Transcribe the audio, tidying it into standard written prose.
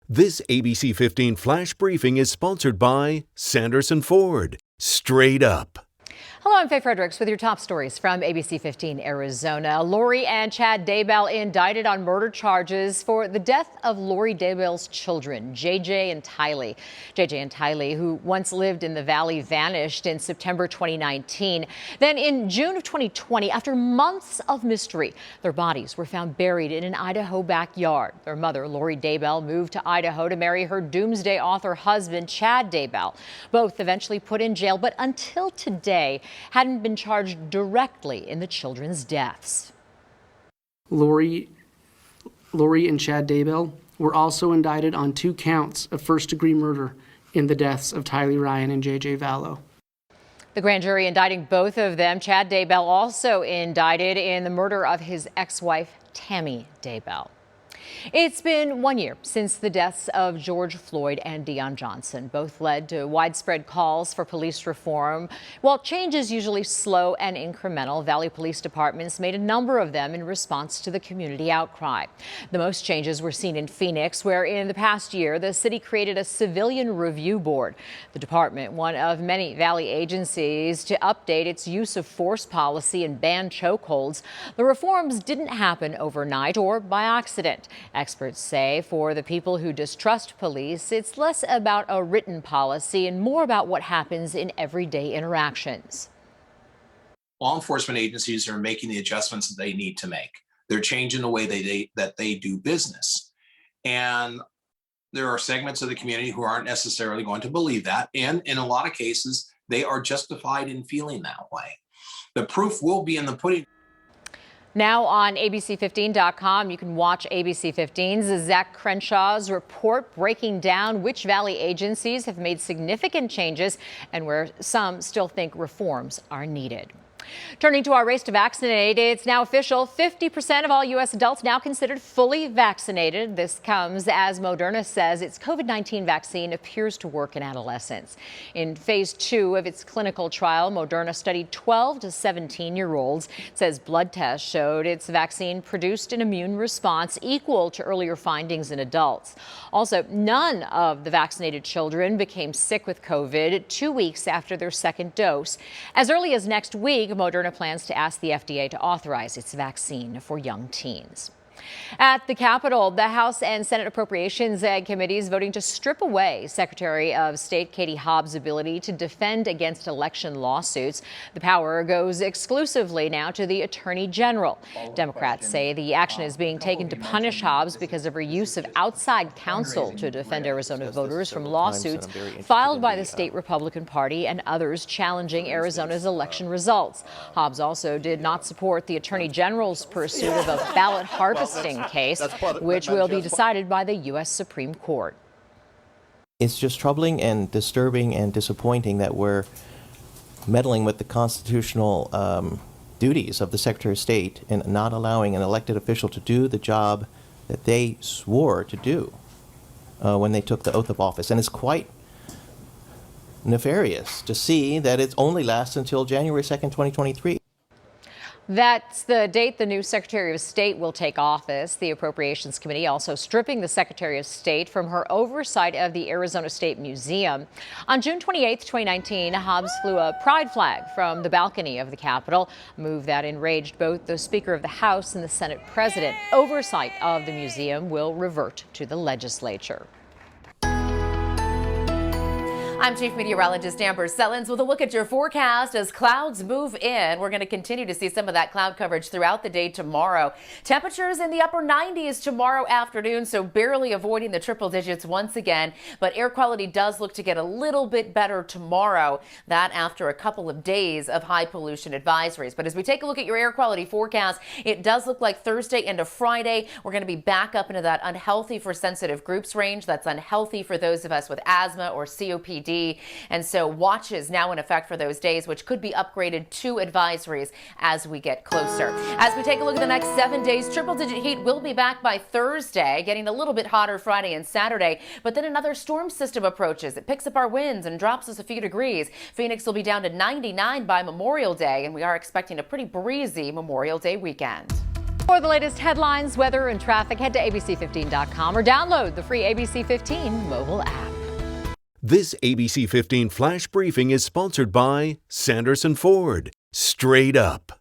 This ABC 15 Flash Briefing is sponsored by Sanderson Ford. Straight up. Hello, I'm Faye Fredericks with your top stories from ABC 15 Arizona. Lori and Chad Daybell indicted on murder charges for the death of Lori Daybell's children, JJ and Tylee. JJ and Tylee, who once lived in the valley, vanished in September 2019. Then in June of 2020, after months of mystery, their bodies were found buried in an Idaho backyard. Their mother, Lori Daybell, moved to Idaho to marry her doomsday author husband, Chad Daybell. Both eventually put in jail, but until today, hadn't been charged directly in the children's deaths. Lori and Chad Daybell were also indicted on 2 counts of first-degree murder in the deaths of Tylee Ryan and JJ Vallow. The grand jury indicting both of them. Chad Daybell also indicted in the murder of his ex-wife, Tammy Daybell. It's been 1 year since the deaths of George Floyd and Deon Johnson. Both led to widespread calls for police reform. While change is usually slow and incremental, Valley Police Departments made a number of them in response to the community outcry. The most changes were seen in Phoenix, where in the past year, the city created a civilian review board. The department, one of many Valley agencies to update its use of force policy and ban chokeholds. The reforms didn't happen overnight or by accident. Experts say for the people who distrust police, it's less about a written policy and more about what happens in everyday interactions. Law enforcement agencies are making the adjustments that they need to make. They're changing the way that they do business. And there are segments of the community who aren't necessarily going to believe that. And in a lot of cases, they are justified in feeling that way. The proof will be in the pudding. Now on ABC15.com, you can watch ABC 15's Zach Crenshaw's report breaking down which Valley agencies have made significant changes and where some still think reforms are needed. Turning to our race to vaccinate, it's now official. 50% of all U.S. adults now considered fully vaccinated. This comes as Moderna says its COVID-19 vaccine appears to work in adolescents. In phase 2 of its clinical trial, Moderna studied 12 to 17-year-olds. It says blood tests showed its vaccine produced an immune response equal to earlier findings in adults. Also, none of the vaccinated children became sick with COVID 2 weeks after their second dose. As early as next week, Moderna plans to ask the FDA to authorize its vaccine for young teens. At the Capitol, the House and Senate Appropriations Committees voting to strip away Secretary of State Katie Hobbs' ability to defend against election lawsuits. The power goes exclusively now to the Attorney General. Democrats say the action is being taken to punish Hobbs because of her use of outside counsel to defend Arizona voters from lawsuits filed by the state Republican Party and others challenging Arizona's election results. Hobbs also did not support the Attorney General's pursuit of a ballot harvesting case, which will be decided by the U.S. Supreme Court. It's just troubling and disturbing and disappointing that we're meddling with the constitutional duties of the Secretary of State and not allowing an elected official to do the job that they swore to do when they took the oath of office. And it's quite nefarious to see that it only lasts until January 2nd, 2023. That's the date the new Secretary of State will take office. The Appropriations Committee also stripping the Secretary of State from her oversight of the Arizona State Museum. On June 28, 2019, Hobbs flew a pride flag from the balcony of the Capitol, a move that enraged both the Speaker of the House and the Senate President. Oversight of the museum will revert to the legislature. I'm Chief Meteorologist Amber Sellens with a look at your forecast as clouds move in. We're going to continue to see some of that cloud coverage throughout the day tomorrow. Temperatures in the upper 90s tomorrow afternoon, so barely avoiding the triple digits once again. But air quality does look to get a little bit better tomorrow. That after a couple of days of high pollution advisories. But as we take a look at your air quality forecast, it does look like Thursday into Friday, we're going to be back up into that unhealthy for sensitive groups range. That's unhealthy for those of us with asthma or COPD. And so watches now in effect for those days, which could be upgraded to advisories as we get closer. As we take a look at the next 7 days, triple digit heat will be back by Thursday, getting a little bit hotter Friday and Saturday. But then another storm system approaches. It picks up our winds and drops us a few degrees. Phoenix will be down to 99 by Memorial Day, and we are expecting a pretty breezy Memorial Day weekend. For the latest headlines, weather, and traffic, head to ABC15.com or download the free ABC 15 mobile app. This ABC 15 Flash Briefing is sponsored by Sanderson Ford. Straight up.